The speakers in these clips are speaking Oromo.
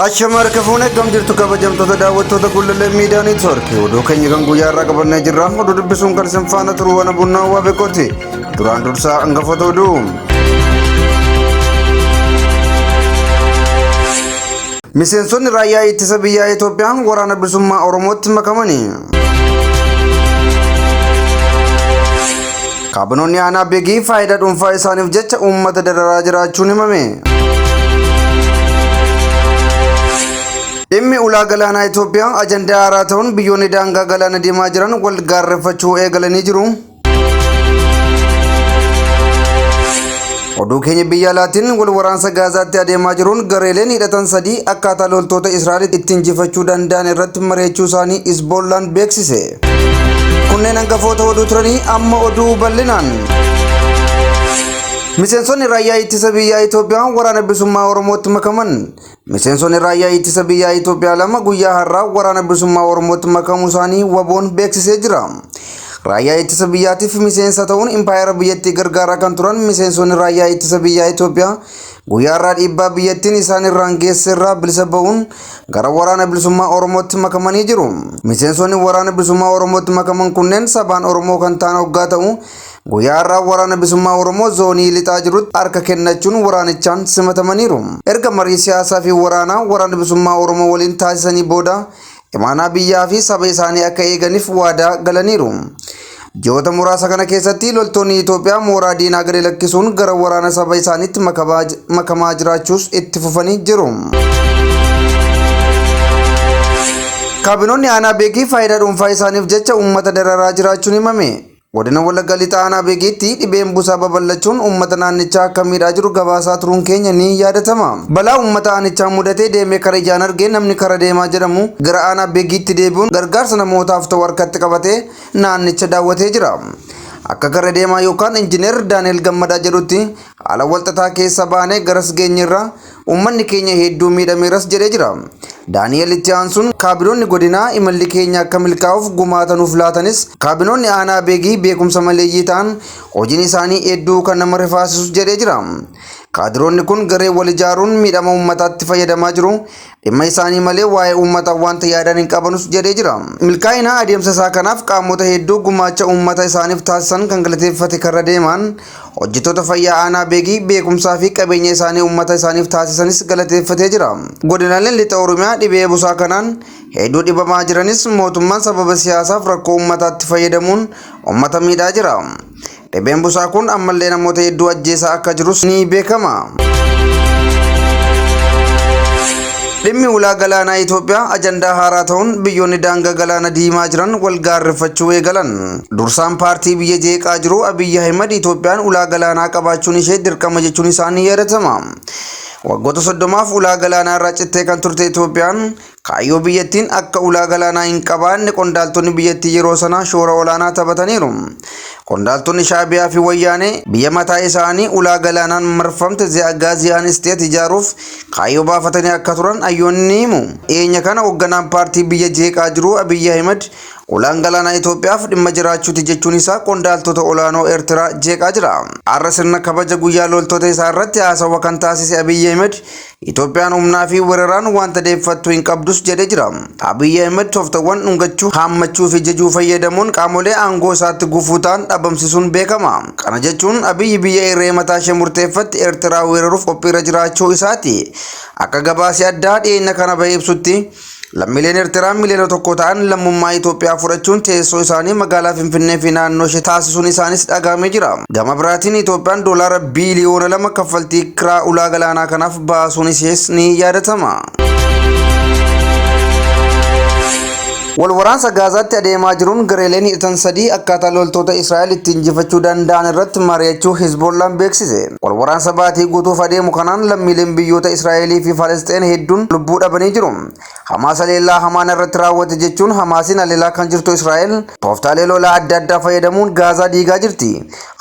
Ashama harkafuun eegam jirtu kabajamtoota daawwattoota Gullallee Miidiyaa Neetwoorkii oduu keenya kan guyyaa irraa qabannee jirra. Oduu dubbisuun kan isin faana turu waan bunnaa waa beekoti. Duraan dursaa hangafoota oduu. Miseensonni raayyaa ittisa biyyaa Itoophiyaa waraana bilisummaa Oromootti makamanii. Kaabinoonni aanaa beegii faayidaa dhuunfaa isaaniif jecha uummata dararaa jiraachuun himame. Dhimmi ulaa galaanaa Itoophiyaa ajandaa haaraa ta'uun biyyoonni daangaa galaana deemaa jiran wal gaarreffachuu eegalanii jiru. Oduu keenya biyya alaatiin wal waraansa Gaazaatti adeemaa jiruun gareeleen hidhatan sadii akkaataa loltoota Israa'el ittiin injifachuu danda'an irratti mari'achuu isaanii Hizbollaan beeksise. Kunneen hangafoota oduu turanii amma oduu bal'inaan. Miseensonni raayyaa ittisa biyyaa Itoophiyaa waraana bilisummaa Oromootti makaman. Miseensonni raayyaa ittisa biyyaa Itoophiyaa lama guyyaa har'aa waraana bilisummaa Oromootti makamuu isaanii waboon beeksisee jira. Raayyaa ittisa biyyaatiif miseensa ta'uun impaayera biyyattii gargaaraa kan turan miseensonni raayyaa ittisa biyyaa Itoophiyaa guyyaa har'aa dhiibbaa biyyattiin isaan irraan geesse irraa bilisa ba'uun gara waraana bilisummaa Oromootti makamanii jiru. Miseensonni waraana bilisummaa Oromootti makaman kunneen sabaan Oromoo kan ta'an hoggaa ta'u guyyaa har'aa waraana bilisummaa Oromoo zoonii lixaa jirutti harka kennachuun waraanichaan simatamaniiru. Erga marii siyaasaa fi waraanaa waraana bilisummaa Oromoo waliin taasisanii booda imaanaa biyyaa fi saba isaanii akka eeganiif waadaa galaniiru. Ji'oota muraasa kana keessatti loltoonni Itoophiyaa mooraa diinaa gadi lakkisuun gara waraana saba isaaniitti makamaa jiraachuus itti fufanii jiru. Kaabinoonni aanaa beegii faayidaa dhuunfaa isaaniif jecha uummata dararaa jiraachuun himame. Godina Wallagga Lixaa aanaa beegiitti dhibeen busaa babal'achuun uummata naannichaa akka miidhaa jiru gabaasaa turuun keenya ni yaadatama. Balaa uummata aanichaa mudatee deemee kara ijaan argee namni kara deemaa jedhamu gara aanaa beegiitti deebi'uun gargaarsa namootaaf ta'u harkatti qabatee naannicha daawwatee jira. Akka kara deemaa yookaan injiinar Daani'el Gammadaa jedhutti haala walxaxaa keessa baanee garas geenyerra uummanni keenya hedduu miidhameeras jedhee jira. Daani'el itti aansuun kaabinoonni godinaa imalli keenya akka milkaa'uuf gumaatanuuf laatanis kaabinoonni aanaa beegii beekumsa maleeyyii ta'an hojiin isaanii hedduu kan nama rifaasisu jedhee jira. Kaadiroonni kun garee wal ijaaruun miidhama uummataatti fayyadamaa jiru. Dhimma isaanii malee waa'ee uummataa wanta yaadan hin qabanus jedhee jira. Milkaa'ina adeemsa isaa kanaaf qaamota hedduu gumaacha uummata isaaniif taasisan kan galateeffate karra deemaan hojjettoota fayyaa aanaa beegii beekumsaa fi qabeenya isaanii uummata isaaniif taasisanis galateeffatee jira. Godinaaleen lixa Oromiyaa dhibee busaa kanaan hedduu dhibamaa jiranis mootummaan sababa siyaasaaf rakkoo uummataatti fayyadamuun uummata miidhaa jira. Dhibeen busaa kun ammallee namoota hedduu ajjeesaa akka jirus ni beekama. Dhimmi ulaa galaanaa Itoophiyaa ajandaa haaraa ta'uun biyyoonni daangaa galaana diimaa jiran wal gaarreffachuu eegalan. Dursaan paartii biyya jeeqaa jiru Abiyyi Ahimad Itoophiyaan ulaa galaanaa qabaachuun ishee dirqama jechuun isaanii yaadatama. Waggoota 30f ulaa galaanaa irraa cittee kan turte Itoophiyaan kaayyoo biyyattiin akka ulaa galaanaa hin qabaanne qondaaltonni biyyattii yeroo sana shoora olaanaa taphataniiru. Qondaaltonni Shaabiyaa fi Wayyaanee biyya mataa isaanii ulaa galaanaan marfamte Gaaziyaan isteet ijaaruuf kaayyoo baafatanii akka turan hayyoonni himu. Dhiyeenya kana hoogganaan paartii biyya jeeqaa jiru Abiyyi Ahimad ulaan galaanaa Itoophiyaaf dhimma jiraachuuti jechuun isaa qondaaltota olaanoo Eertiraa jeeqaa jira. Har'a sirna kabaja guyyaa loltoota isaa irratti haasawa kan taasise Abiyyi Ahimad Itoophiyaan humnaa fi weeraraan wanta deeffattu hin qabdus jedhee jira. Abiyyi Ahimad tooftawwan dhungachuu, haammachuu fi jajuu fayyadamuun qaamolee aangoo isaatti gufuutaan dhabamsiisuun beekama. Kana jechuun Abiyyi biyya irree mataa ishee murteeffatti Eertiraa weeraruuf qophiirra jiraachuu isaati. Akka gabaasii addaa dhiyeenya kana bahee ibsutti lammiileen Eertiraa miliyoona tokko ta'an lammummaa Itoophiyaa fudhachuun teessoo isaanii magaalaa Finfinnee fi naannoo ishee taasisuun isaanis dhagahamee jira. Gama biraatiin Itoophiyaan doolaara biiliyoona 2 kaffaltii kiraa ulaa galaanaa kanaaf baasuun ishees ni yaadatama. Wal waraansa Gaazaatti adeemaa jiruun gareeleen hidhatan sadii akkaataa loltoota Israa'el ittiin injifachuu danda'an irratti mari'achuu Hizbollaan beeksise. Wal waraansa baatii guutuuf adeemu kanaan lammiileen biyyoota Israa'elii fi Falasxeen hedduun lubbuu dhabanii jiru. Hamaas haleellaa hamaan irratti raawwate jechuun Hamaasiin haleellaa kan jirtu Israa'el tooftaalee lolaa adda addaa fayyadamuun Gaazaa diigaa jirti.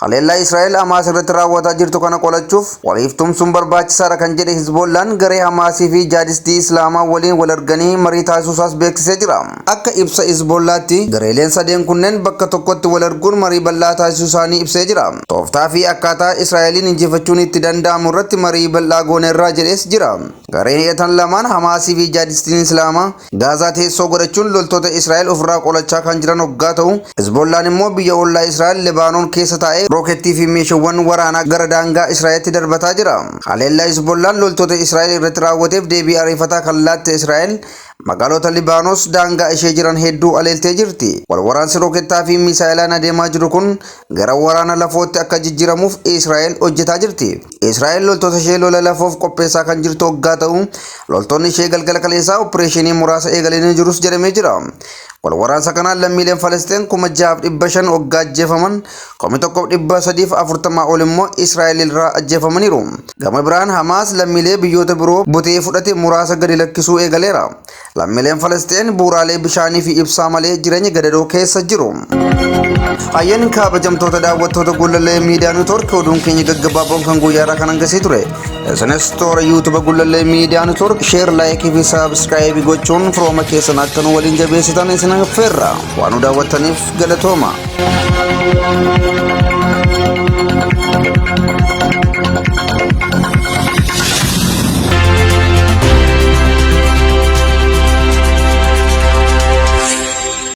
Haleellaa Israa'el Hamaas irratti raawwataa jirtu kana qolachuuf waliif tumsuun barbaachisaadha kan jedhe Hizbollaan garee Hamaasii fi jaadistii Islaamaa waliin wal arganii marii taasisuusaas beeksisee jira. Akka akka ibsa Hizbollaatti gareeleen sadeen kunneen bakka tokkotti wal arguun marii bal'aa taasisuu isaanii ibsee jira. Tooftaa fi akkaataa Israa'eliin injifachuun itti danda'amu irratti marii bal'aa gooneerraa jedhees jira. Gareen hidhatan lamaan Hamaasii fi Jihaadistiin Islaamaa Gaazaa teessoo godhachuun loltoota Israa'el ofirraa qolachaa kan jiran hoggaa ta'u, Hizbollaan immoo biyya ollaa Israa'el Libaanoon keessa taa'ee rookeettii fi meeshaawwan waraanaa gara daangaa Israa'elitti darbataa jira. Haleellaa Hizbollaan loltoota Israa'el irratti raawwateef deebii ariifataa kan laatte Israa'el magaalota Libaanos daangaa ishee jiran hedduu aleeltee jirti. Wal waraansi rookeettaa fi miisaayilaan adeemaa jiru kun gara waraana lafootti akka jijjiiramuuf Israa'el hojjetaa jirti. Israa'el loltoota ishee lola lafoof qopheessaa kan jirtu hoggaa ta'u, loltoonni ishee galgala kaleessaa opereeshinii muraasa eegalanii jirus jedhamee jira. Wal waraansa kanaan lammiileen Falastiin 6,500 hoggaa ajjeefaman, 1,340 ol immoo Israa'el irraa ajjeefamaniiru. Gama biraan Hamaas lammiilee biyyoota biroo butee fudhate muraasa gadi lakkisuu eegaleera. Lammiileen Falastiin bu'uuraalee bishaanii fi ibsaa malee jireenya gadadoo keessa jiru. Ayyaanni kabajamtoota daawwattoota Gullallee Miidiyaa Neetwoork oduun keenya gaggabaaboon kan guyyaarraa kan hangasii ture. Isinis toora YouTube Gullallee Miidiyaa Neetwoork share, like fi subscribe gochuun firooma keessan akka nu waliin jabeessitan isin affeerra. Waan nu daawwattaniif galatooma.